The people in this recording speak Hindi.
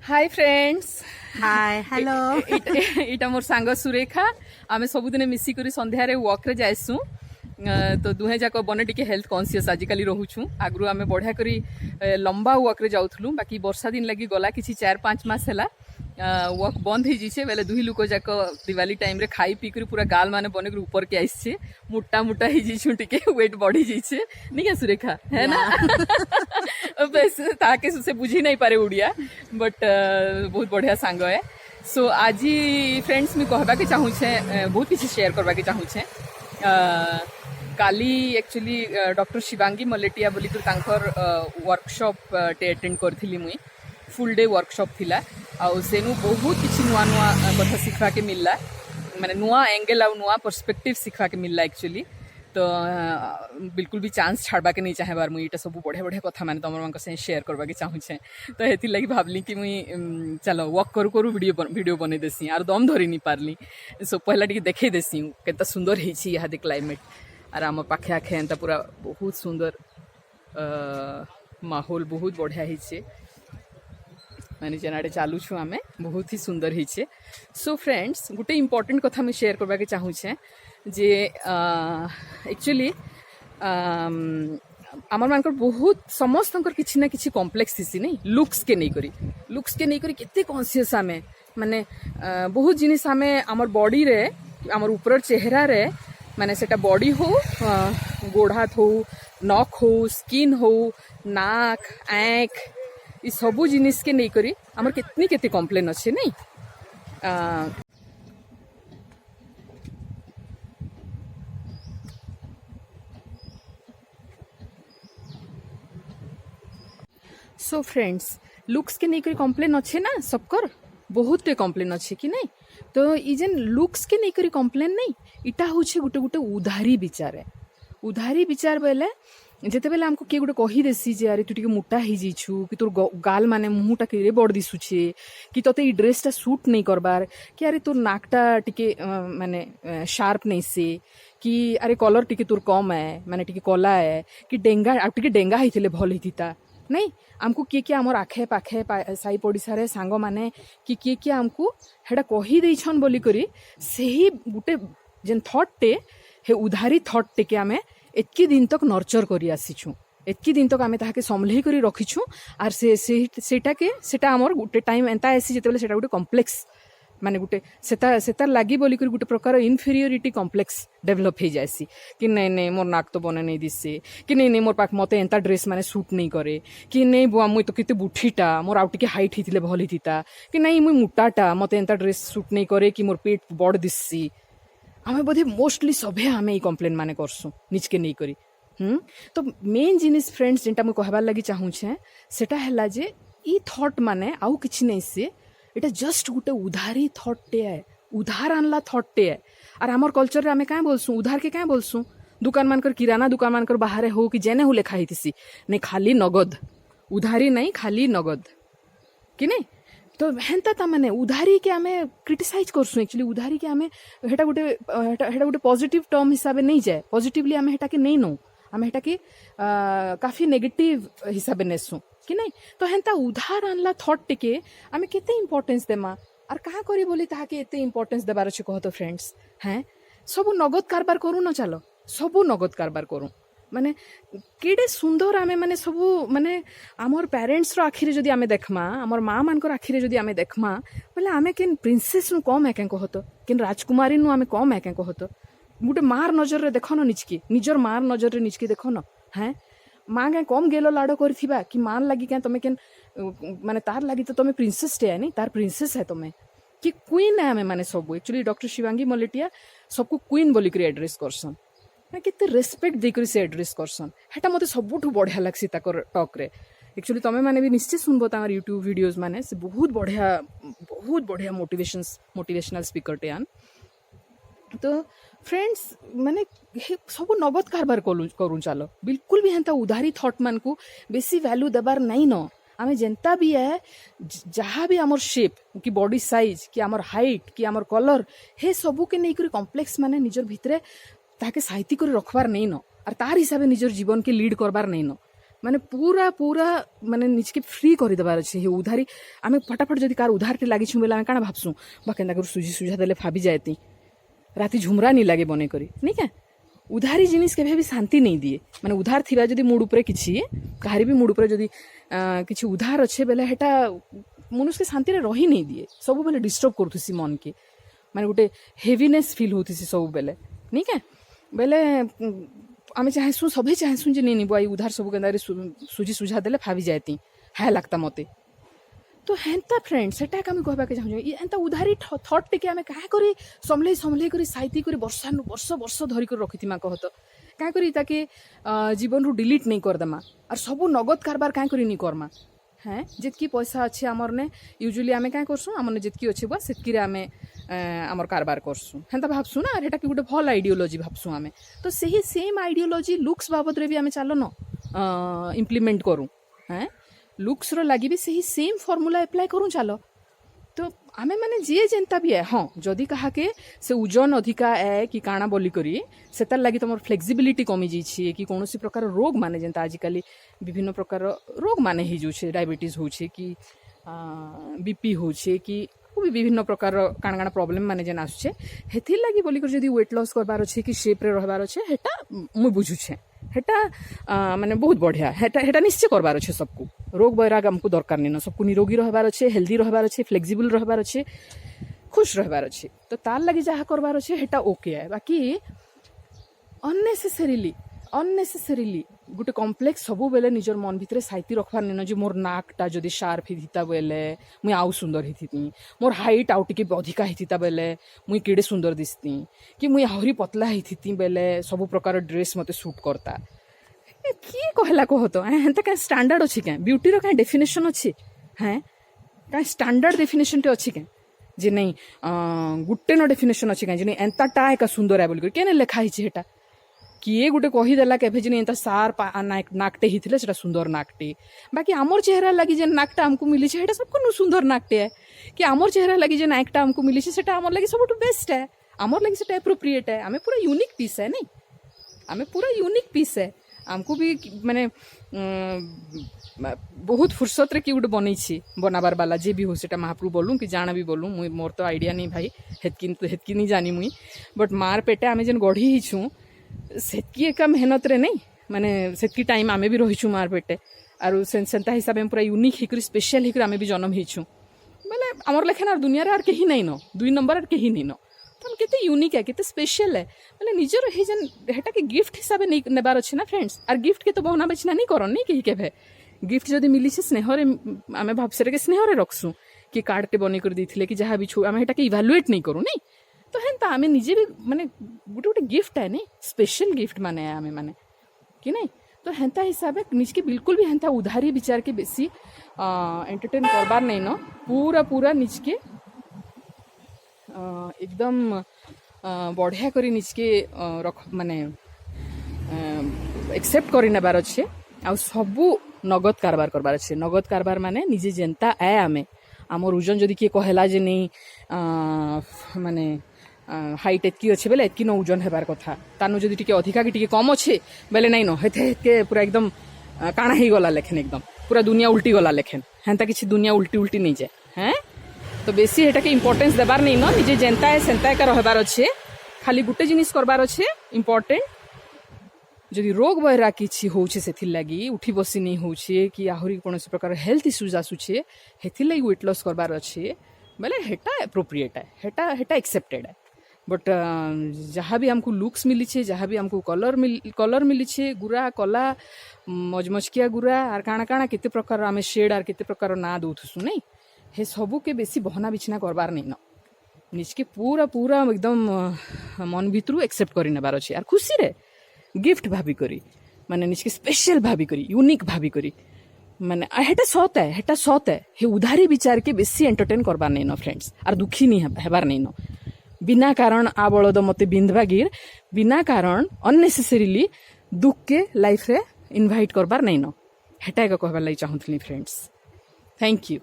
Hi friends. हाय हेलो इटा मोर सांग सुरेखा। आम सबुदिन मिसिक संध्यारे वॉक रे जाइसु। तो दुहे जाक बने टिके हेल्थ कॉन्शियस आजिकल रोचु। आगु आम बढ़िया करी लंबा वॉक रे जाऊँ बाकी वर्षा दिन लगी गला कि 4-5 मास है वॉक बंद हो जाइए बेले दुही लोक जाक दिवाली टाइम रे खाई पी कर पूरा गाल माने बने कर ऊपर के आइसे मोटा मोटा ही जाइछू टिके वेट बढ़ी जाइए नहीं क्या सुरेखा है ना। बस ताके से बुझी नहीं पारे उड़िया बट बहुत बढ़िया सांग है। सो आज फ्रेंड्स मुझे कहबा के चाहूँ बहुत किसी शेयर करवा के चाहूँ। काली एक्चुअली डॉक्टर शिवांगी मलेटिया बोली वर्कशॉप टे अटेंड करी मुई फुल डे वर्कशॉप थिला आउ सेनु बहुत किसी नुआ नुआ कथा सीखा के मिलला माने नुआ एंगल आ नुआ पर्सपेक्टिव सीखा के मिलला एक्चुअली। तो बिल्कुल भी चांस छाड़बा के नहीं चाहे बार मुई इटा सब बढ़िया बढ़िया कथा माने तुम से शेयर करवा के चाहूँ। तो हेती लगी भावली कि मुई चलो वॉक करू करू वीडियो बने देसी आर दम धरी नहीं पारली। सो पहला टी देखे देसी केता सुंदर है यहाँ क्लाइमेट आर आम पाखे आखे एंता पूरा बहुत सुंदर माहौल बहुत बढ़िया है माने जेनाडे चालू छु आमे बहुत ही सुंदर है। सो फ्रेंड्स गोटे इम्पोर्टेंट कथा मुझे शेयर करवा के चाहूँ जे एक्चुअली आमर मानकर बहुत समस्त किसी ना किसी कॉम्प्लेक्स थी नहीं लुक्स के नहीं करी केते कॉन्शियस आमे माने बहुत जिनिस आमे आमर बॉडी रे आमर ऊपर चेहरा रे माने सेटा बॉडी हो गोड़ हाथ हो नख हो स्किन हो नाक आँख ये सबू जिनिस के नहीं करी आमर कितनी केते कॉम्प्लेन अच्छे नहीं। सो फ्रेंड्स लुक्स के नहीं करी कॉम्प्लेन अच्छे ना सबकर बहुत कॉम्प्लेन अच्छे कि नहीं। तो ये जेन लुक्स के नहीं करी कॉम्प्लेन नहीं इटा हूँ गोटे गोटे उधारी विचार बेले जिते बेले आमको किए गोटे कहीदेसी जे अरे तू टे मोटा हो जाइछु कि तोर गाल माने मुहटा के बड़ दिशुचे कि तोते ये ड्रेसटा सूट नहीं करबार कि अरे तोर नाकटा टिके माने शार्प नहीं से कि अरे कलर टिके तोर कम है माने टिके कला है कि डेंगा आ टिके डेंगा होइथिले भल होइथिता नहीं। आमको किए आमर आखे पाखे साई पड़िशा सांग माने कि किए आमको हेटा कही देइछन बोली करी सही गुटे जेन थॉट टे हे उधारी थॉट टे के आमे एतकी दिन तक नर्चर करी आसीछु एतकी दिन तक आमे ताके संभले करी रखिछु आर सेटा के सेटा आमर गुटे टाइम एंता आसी जेतेबेले सेटा गुटे कॉम्प्लेक्स माने गुटे सेतार लागी बोली करी गुटे प्रकार इनफेरियोरिटी कॉम्प्लेक्स डेवलप हो जाएसी कि नहीं नहीं मोर नाक तो बने नहीं दिसे कि नहीं नहीं मोर पाख मते एंता ड्रेस माने सूट नहीं करे कि नहीं बुआ मुई तो केते बुठीटा मोर आउ टिके हाइट हिथिले भल हिथिता कि नहीं मुई मोटाटा मते एंता ड्रेस सूट नहीं करे कि मोर पेट बड़ दिससी आमे बोधे मोस्टली सभे आमे ई कॉम्प्लेन माने करसु निज के नहीं करी। तो मेन जिनिस फ्रेंड्स जेनटा मुई कहबार लगी चाहूँ सेटा हैला जे ई थॉट माने आउ किछि नहीं से इटा जस्ट गुटे उधारी थॉट टे है उधार आनला थॉट टे है। और आमर कल्चर रे आमे क्या बोलसु उधार के क्या बोलसु दुकान मानकर किराना दुकान मानकर बाहर हो कि जेने हो लेखा ही नहीं खाली नगद उधारी नहीं खाली नगद कि नहीं। तो हेन्ता माने उधारी के आमे क्रिटिसाइज करसु एक्चुअली उधारी के आमे हेटा गुटे पॉजिटिव टर्म हिसाब नहीं जाए पॉजिटिवली आमे हेटा के नहीं नो आमे हेटा के काफी नेगेटिव हिसाब नेसु कि नहीं। तो हेन्ता उधार आनला थॉट टिके आमे केते इंपोर्टेंस देमा और कहाँ करी बोली ताके एते इंपोर्टेंस देबार अछि कह तो फ्रेंड्स हैं सब नगद कारबार करू न चलो सब नगद कारबार करू माने केडे सुंदर आमे माने सबू माने आमर पेरेंट्स रो आखिरे जदी आमे देखमा आमर माँ मानकर आखिरे जदी आमे देखमा बोले आमे केन प्रिंसेस नु कम है केन कहतो केन राजकुमारी नु आमे कम है केन कहतो गुटे मार नजर रे देखो न निचकी निजर मार नजर रे निचकी देखो न हैं माँ क्या कम गेलो लाड़ो करथिबा कि मान लगी क्या तमे केन माने तार लगी तो तमे प्रिंसेस टे है नहीं तार प्रिंसेस है तमे कि क्वीन है आमे माने सब एक्चुअली डॉक्टर शिवांगी मलेटिया सबको क्वीन बोली करी एड्रेस करसन केते रेस्पेक्ट देकर से एड्रेस करसन हेटा मते सबुठु बढ़िया लागसी ताकर टॉक रे एक्चुअली तमे माने भी निश्चित सुनबो तार यूट्यूब वीडियोस माने से बहुत बढ़िया मोटिवेशनल स्पीकर टे आन। तो फ्रेंड्स माने सब नगद कारबार करूँ चलो बिल्कुल भी हेन्ता उधारी थॉट मान को बेसी वैल्यू देबार नहीं न आमे जेंता भी है जहाँ भी आमर शेप कि बॉडी साइज कि आमर हाइट कि आमर कलर हे सबू के नहीं करी कॉम्प्लेक्स माने निजर भितरे ताके साहित्य कर रखबार नहीं न और तार हिसाब से निजर जीवन के लीड करबार नहीं न माने पूरा पूरा माने निजके फ्री कर देवार अच्छे हे उधारी आमे फटाफट जदि कार उधार टे लागिछु बेला आमे काना भाबसु बा केंदा कर सुजी सुझा देले फाबी जायती राती झुमरा नहीं लागे बने करी नहीं क्या उधारी जिनिस के भी शांति नहीं दिए माने उधार थिबा जदि मूड ऊपर किछि काहारी भी मूड ऊपर जदि किछि उधार अच्छे बेला हेटा मनुष्य के शांति रे रही नहीं दिए सब बेले डिस्टर्ब करथुसी मन के माने गोटे हेवीनेस फील होथुसी सब बेले नहीं क्या बेले आमे चाहेसु सभी चाहेसु जे नहीं बुआई उधार सब केंदारी सुजी सुझा देले फाबी जायती हाय लगता मते तो हेन्ता फ्रेंड सेटा आमे कहबा के चाहू ये हेन्ता उधारी थॉट टिके आमे काहे करी समले करी साइती करी वर्ष वर्ष धरी कर रखितिमा कहत काहे करी ताके जीवन रु डिलीट नहीं कर दमा और सब नगद कारबार काहे करी नहीं करमा हैं जितकी पैसा अच्छे आमर ने यूजुअली आमे काहे करसु आमने जितकी अच्छे बा सेतकी रे आमे आमर कारबार करसु हेन्ता भाबसु ना हेटा कि गुटे भल आइडियोलॉजी भाबसु आमे तो सही सेम आइडियोलॉजी लुक्स बाबद रे भी आमे चालो न इम्प्लीमेंट करू हैं लुक्स रो लगी भी सही सेम फॉर्मूला अप्लाई करूँ चलो तो आमे माने जी जेनता भी है हाँ जदि कहा के से ओजन अधिका है कि काना बोली करी सेतार लगी तुम फ्लेक्सिबिलिटी कमी जाइए कि कौन सी प्रकार रोग माने जेनता आजिकल विभिन्न प्रकार रोग माने ही जो डायबिटीज होचे कि बीपी होचे कि भी विभिन्न प्रकार काण काण प्रॉब्लम माने जेन आसुचे हेथिर लगी बोली कर जदि वेट लॉस करबार अच्छे कि शेप रे रहबार अच्छे हेटा मुई बुझुछे हेटा माने बहुत बढ़िया हेटा निश्चय करबार अच्छे सबको रोग बैराग हमको दरकार नहीं ना सबको निरोगी रहबार अच्छे हेल्दी रहबार अच्छे फ्लेक्सिबल रहबार अच्छे खुश रहबार अच्छे तो तार लगी जहाँ करबार अच्छे हेटा ओके है बाकी अननेसेसरीली गोटे कम्प्लेक्स सबु बेले निजर मन भितर साइती रखबार नहीं जे मोर नाकटा जदि शार्प हिता बेले मुई आउ सुंदर हिथी मोर हाइट आउ टिके अधिका हिता बेले मुई केड़े सुंदर दिसती कि मुई आहरी पतला हिथी बेले सबु प्रकार ड्रेस मते सूट करता किए कहला कह तो हेन्ता क्या स्टैंडर्ड अच्छी क्या ब्यूटी रो क्या डेफिनेशन अच्छी हैं क्या स्टैंडर्ड डेफिनेशन टे अच्छी क्या जे नहीं गुटे न डेफिनेशन अच्छी क्या जे नहीं एंताटा एका सुंदर है बोल के लेखा ही हेटा किए गोटे कहीदेला केभे जे एंता सार नाकटे ही सेटा सुंदर नाकटे बाकी आमर चेहरा लगी जे नाकटा हमको मिली है सबको सुंदर नाकटे है कि आमर चेहरा लगी जे नाकटा हमको मिली है आमर लगी सब बेस्ट है आमर लगी सेटा एप्रोप्रिएट है आमे पूरा यूनिक पीस है नहीं आमे पूरा यूनिक पीस है हमको भी माने बहुत फुर्सत रे कि गोटे बनई बनाबार वाला जे भी हो सेटा महाप्रभु बोलूँ कि जाना भी बोलूँ मुई मोर तो आइडिया नहीं भाई हेतकी नहीं जानी मुई बट मार पेटे आमे जेन गढ़ी ही छूँ सेतकी एका मेहनत रे नहीं माने सेतकी टाइम आमे भी रहिछु मार पेटे आरु सेंता हिसाब में पूरा यूनिक हिकरी स्पेशल हिकरी आमे भी जन्म हिछु बोले हमर लेखन आर दुनिया रे आर केही नहीं न दुई नंबर आर केही नहीं न तो केते यूनिक है केते स्पेशल है बोले निजर हे जन हेटा के गिफ्ट हिसाब नहीं नेबार अछि ना फ्रेंड्स आर गिफ्ट के तो बहना बेचना नहीं करन नहीं केही केभे गिफ्ट जदि मिली छे स्नेह रे आमे भाबसेरे के स्नेह रे रखसु कि कार्ड ते बनी कर दिथिले कि जहाँ भी छु आमे हेटा के इवैल्यूएट नहीं करू नहीं तो हेन्ता आमे निजे भी माने गोटे गोटे गिफ्ट है नहीं स्पेशल गिफ्ट माने आमे माने कि नहीं तो हेन्ता हिसाब निज के बिल्कुल भी हेन्ता उधारी विचार के बेसी एंटरटेन करबार नहीं न पूरा पूरा निज के एकदम बढ़िया करी निज के रख माने एक्सेप्ट करी नेबार अच्छे आ सबू नगद कारबार करबार अच्छे नगद कारबार माने निजे जेनता आए आमे आमर ओजन जदि किए कहला जे नहीं माने हाइट एतकी अच्छे बेले एतकी न ओजन हेबार कथा तानु जदि टिके अधिका कि टिके कम अच्छे बेले नहीं न हेते पूरा एकदम काना ही गला लेखेन एकदम पूरा दुनिया उल्टी गला लेखेन हेन्ता किछि दुनिया उल्टी उल्टी नहीं जाए हैं तो बेसी हेटा के इम्पोर्टेंस देबार नहीं न निजे जेनता है सेंता एका रहबार अच्छे खाली गुटे जिनिस करबार अच्छे इम्पोर्टेंट जदि रोग बहरा किछि होउछे सेथिर लागी उठी बसी नहीं होउछे कि आहुरी कोनोसी प्रकार हेल्थ इश्यूज आसुछे हेथिर लागी वेट लॉस करबार अच्छे बेले हेटा एप्रोप्रिएट है हेटा एक्सेप्टेड है बट जहाँ भी हमको लुक्स मिली छे जहाँ भी हमको कलर मिली छे गुरा कला मजमजकिया गुरा आर काना काना केते प्रकार आमे शेड आर केते प्रकार ना दउथुसु नहीं हे सबू के बेसी बहना बिछना करबार नहीं न निज के पूरा पूरा एकदम मन भितरू एक्सेप्ट करि नेबार अछि आर खुशी रे गिफ्ट भाभी करी माने निज के स्पेशल भाभी करी यूनिक भाभी करी माने हेटा सत है हे उधारी विचार के बेसी एंटरटेन करबार नहीं न फ्रेंड्स आर दुखी नहीं हेबार नहीं न बिना कारण आ बलद मते बिंधवा गिर बिना कारण अननेसेसरीली दुख के लाइफ रे इनवाइट करबार नहीं न हेटा कहबार लागि चाहूथली फ्रेंड्स थैंक यू।